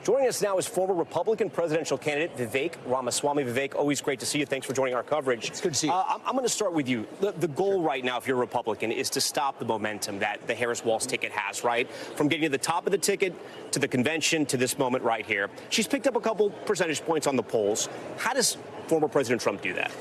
Joining us now is former Republican presidential candidate Vivek Ramaswamy. Vivek, always great to see you. Thanks for joining our coverage. It's good to see you. I'm going to start with you. The goal right now, if you're a Republican, is to stop the momentum that the Harris-Walz ticket has, right? From getting to the top of the ticket to the convention to this moment right here. She's picked up a couple percentage points on the polls. How does former President Trump do that?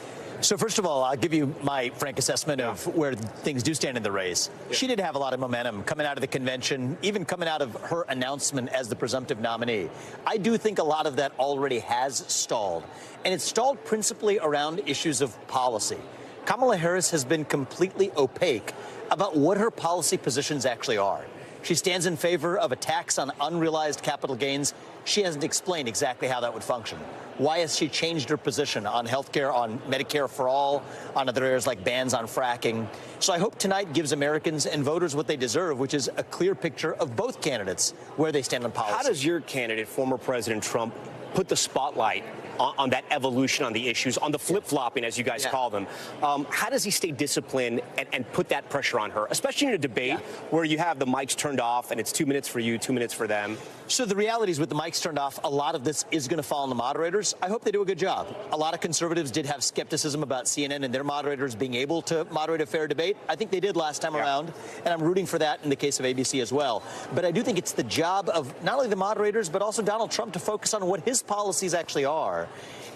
So first of all, I'll give you my frank assessment of where things do stand in the race. She did have a lot of momentum coming out of the convention, even coming out of her announcement as the presumptive nominee. I do think a lot of that already has stalled, and it's stalled principally around issues of policy. Kamala Harris has been completely opaque about what her policy positions actually are. She stands in favor of a tax on unrealized capital gains. She hasn't explained exactly how that would function. Why has she changed her position on health care, on Medicare for all, on other areas like bans on fracking? So I hope tonight gives Americans and voters what they deserve, which is a clear picture of both candidates, where they stand on policy. How does your candidate, former President Trump, put the spotlight on that evolution, on the issues, on the flip-flopping, as you guys call them? How does he stay disciplined and put that pressure on her, especially in a debate where you have the mics turned off and it's 2 minutes for you, 2 minutes for them? So the reality is, with the mics turned off, a lot of this is going to fall on the moderators. I hope they do a good job. A lot of conservatives did have skepticism about CNN and their moderators being able to moderate a fair debate. I think they did last time around, and I'm rooting for that in the case of ABC as well. But I do think it's the job of not only the moderators, but also Donald Trump to focus on what his policies actually are.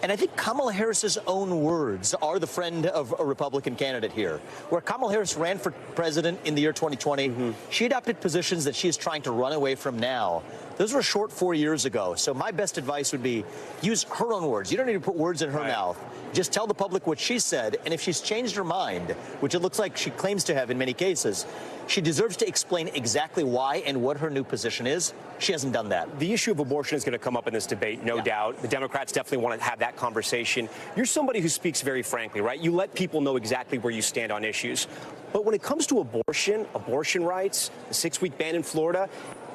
And I think Kamala Harris's own words are the friend of a Republican candidate here. Where Kamala Harris ran for president in the year 2020, she adopted positions that she is trying to run away from now. Those were short 4 years ago. So my best advice would be use her own words. You don't need to put words in her mouth. Just tell the public what she said. And if she's changed her mind, which it looks like she claims to have in many cases, she deserves to explain exactly why and what her new position is. She hasn't done that. The issue of abortion is going to come up in this debate, no doubt. The Democrats definitely want to have that conversation. You're somebody who speaks very frankly, right? You let people know exactly where you stand on issues. But when it comes to abortion rights, the 6-week ban in Florida,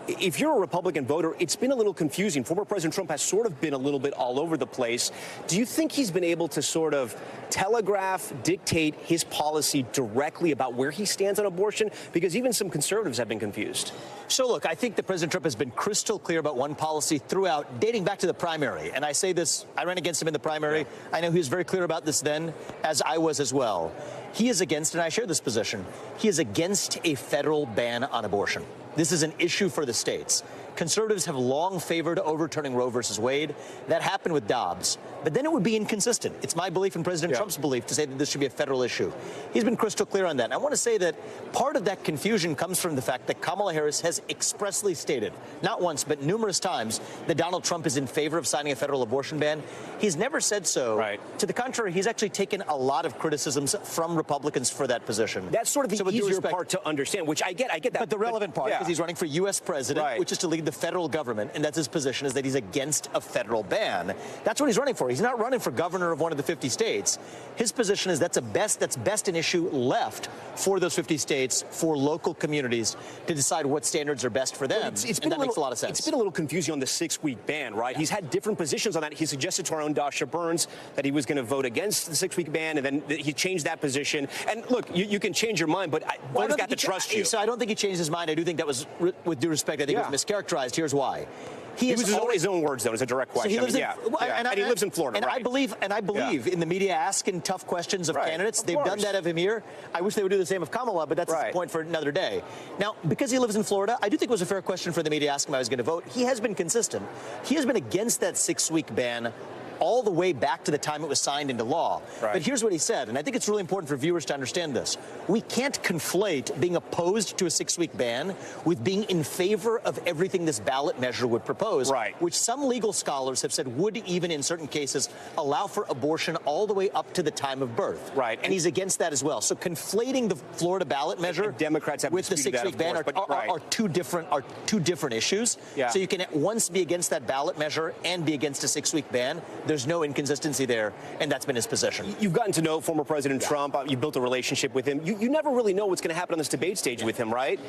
if you're a Republican voter, it's been a little confusing. Former President Trump has sort of been a little bit all over the place. Do you think he's been able to sort of telegraph, dictate his policy directly about where he stands on abortion? Because even some conservatives have been confused. So, look, I think that President Trump has been crystal clear about one policy throughout, dating back to the primary. And I say this, I ran against him in the primary. I know he was very clear about this then, as I was as well. He is against, and I share this position, he is against a federal ban on abortion. This is an issue for the states. Conservatives have long favored overturning Roe versus Wade. That happened with Dobbs. But then it would be inconsistent. It's my belief and President Trump's belief to say that this should be a federal issue. He's been crystal clear on that. And I want to say that part of that confusion comes from the fact that Kamala Harris has expressly stated, not once, but numerous times, that Donald Trump is in favor of signing a federal abortion ban. He's never said so. To the contrary, he's actually taken a lot of criticisms from Republicans for that position. That's sort of the easier part to understand, which I get that. But the relevant part, because he's running for U.S. president, which is to lead the federal government, and that's his position, is that he's against a federal ban. That's what he's running for. He's not running for governor of one of the 50 states. His position is that's best an issue left for those 50 states, for local communities to decide what standards are best for them. And that makes a lot of sense. It's been a little confusing on the 6-week ban, right? He's had different positions on that. He suggested to our own Dasha Burns that he was going to vote against the 6-week ban, and then he changed that position. And look, you can change your mind, but voters got to trust you. So I don't think he changed his mind. I do think that was, with due respect, I think it was mischaracterized. Here's why. He was his own words, though. It's a direct question. So and he lives in Florida, and I believe in the media asking tough questions of candidates. They've done that of him here. I wish they would do the same of Kamala, but that's a point for another day. Now, because he lives in Florida, I do think it was a fair question for the media asking him how he was going to vote. He has been consistent. He has been against that 6-week ban all the way back to the time it was signed into law. But here's what he said, and I think it's really important for viewers to understand this. We can't conflate being opposed to a 6-week ban with being in favor of everything this ballot measure would propose, which some legal scholars have said would even in certain cases allow for abortion all the way up to the time of birth. And he's against that as well. So conflating the Florida ballot measure Democrats have with the 6-week ban are two different issues. So you can at once be against that ballot measure and be against a 6-week ban. There's no inconsistency there, and that's been his position. You've gotten to know former President Trump. You built a relationship with him. You never really know what's going to happen on this debate stage with him, right?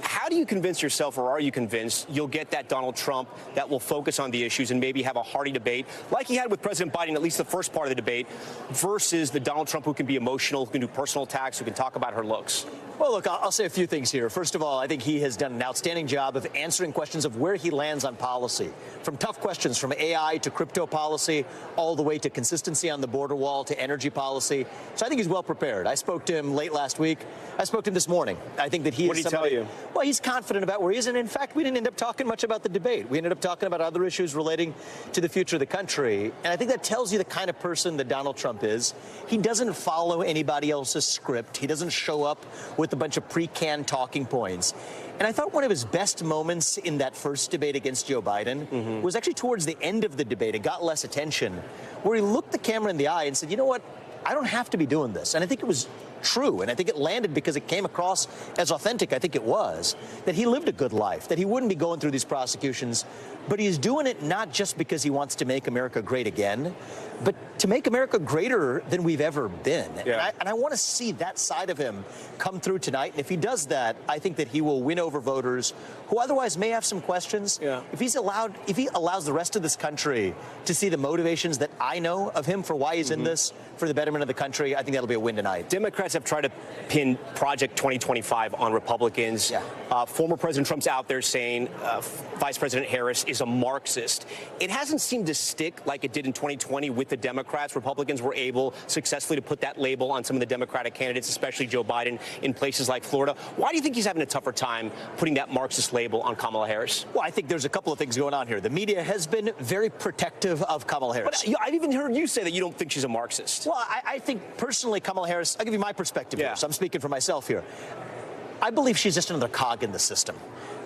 How do you convince yourself, or are you convinced, you'll get that Donald Trump that will focus on the issues and maybe have a hearty debate like he had with President Biden, at least the first part of the debate, versus the Donald Trump who can be emotional, who can do personal attacks, who can talk about her looks? Well, look, I'll say a few things here. First of all, I think he has done an outstanding job of answering questions of where he lands on policy, from tough questions, from AI to crypto policy, all the way to consistency on the border wall to energy policy. So I think he's well prepared. I spoke to him late last week. I spoke to him this morning. I think that he What is did he tell you? Well, he's confident about where he is. And in fact, we didn't end up talking much about the debate. We ended up talking about other issues relating to the future of the country. And I think that tells you the kind of person that Donald Trump is. He doesn't follow anybody else's script. He doesn't show up with a bunch of pre-canned talking points. And I thought one of his best moments in that first debate against Joe Biden was actually towards the end of the debate. It got less attention, where he looked the camera in the eye and said, you know what? I don't have to be doing this. And I think it was true. And I think it landed because it came across as authentic. I think it was that he lived a good life, that he wouldn't be going through these prosecutions. But he's doing it not just because he wants to make America great again, but to make America greater than we've ever been. Yeah. And I want to see that side of him come through tonight. And if he does that, I think that he will win over voters who otherwise may have some questions. Yeah. If he allows the rest of this country to see the motivations that I know of him for why he's in this, for the betterment of the country, I think that'll be a win tonight. Democrats have tried to pin Project 2025 on Republicans. Yeah. Former President Trump's out there saying Vice President Harris is a Marxist. It hasn't seemed to stick like it did in 2020 with the Democrats. Republicans were able successfully to put that label on some of the Democratic candidates, especially Joe Biden, in places like Florida. Why do you think he's having a tougher time putting that Marxist label on Kamala Harris? Well, I think there's a couple of things going on here. The media has been very protective of Kamala Harris. But I've even heard you say that you don't think she's a Marxist. Well, I think personally Kamala Harris, I'll give you my perspective Yeah. here, so I'm speaking for myself here. I believe she's just another cog in the system.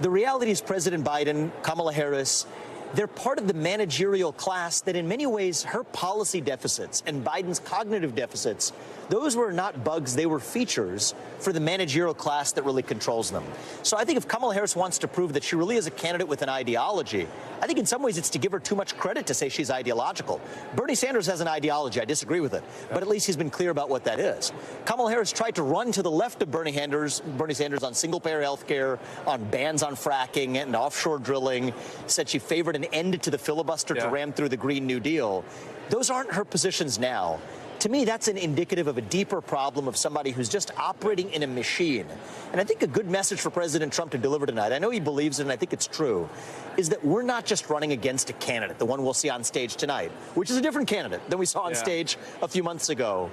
The reality is President Biden, Kamala Harris, they're part of the managerial class that in many ways her policy deficits and Biden's cognitive deficits, those were not bugs, they were features for the managerial class that really controls them. So I think if Kamala Harris wants to prove that she really is a candidate with an ideology, I think in some ways it's to give her too much credit to say she's ideological. Bernie Sanders has an ideology. I disagree with it. But at least he's been clear about what that is. Kamala Harris tried to run to the left of Bernie Sanders on single-payer health care, on bans on fracking and offshore drilling, said she favored an end to the filibuster to ram through the Green New Deal. Those aren't her positions now. To me, that's an indicative of a deeper problem of somebody who's just operating in a machine. And I think a good message for President Trump to deliver tonight, I know he believes it and I think it's true, is that we're not just running against a candidate, the one we'll see on stage tonight, which is a different candidate than we saw on stage a few months ago.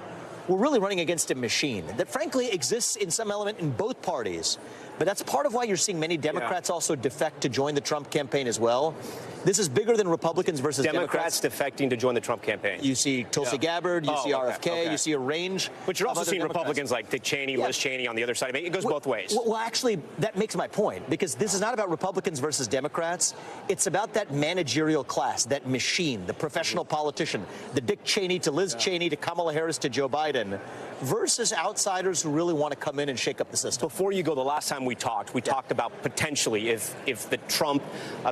We're really running against a machine that frankly exists in some element in both parties. But that's part of why you're seeing many Democrats also defect to join the Trump campaign as well. This is bigger than Republicans versus Democrats defecting to join the Trump campagn. You see Tulsi Gabbard, you see RFK, you see a range. But you're also of other seeing Democrats. Republicans like Dick Cheney, Liz Cheney on the other side. I mean, it goes both ways. Well, actually, that makes my point, because this is not about Republicans versus Democrats. It's about that managerial class, that machine, the professional politician, the Dick Cheney to Liz Cheney to Kamala Harris to Joe Biden, versus outsiders who really want to come in and shake up the system. Before you go, the last time we talked about potentially if the Trump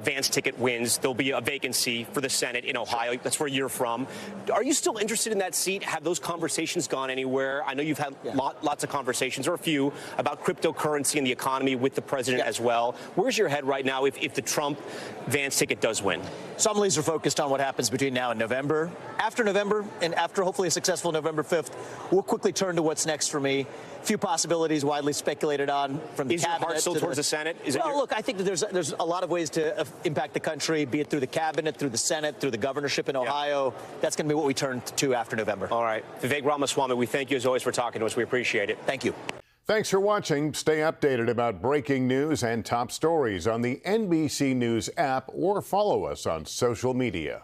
Vance ticket wins, there'll be a vacancy for the Senate in Ohio. That's where you're from. Are you still interested in that seat? Have those conversations gone anywhere? I know you've had lots of conversations, or a few, about cryptocurrency and the economy with the president as well. Where's your head right now if the Trump Vance ticket does win? So I'm laser focused on what happens between now and November. After November, and after hopefully a successful November 5th, we'll quickly turn to what's next for me. A few possibilities widely speculated on from the cabinet. Is your heart still towards the Senate? Look, I think that there's a lot of ways to impact the country, be it through the cabinet, through the Senate, through the governorship in Ohio. That's going to be what we turn to after November. All right. Vivek Ramaswamy, we thank you as always for talking to us. We appreciate it. Thank you. Thanks for watching. Stay updated about breaking news and top stories on the NBC News app or follow us on social media.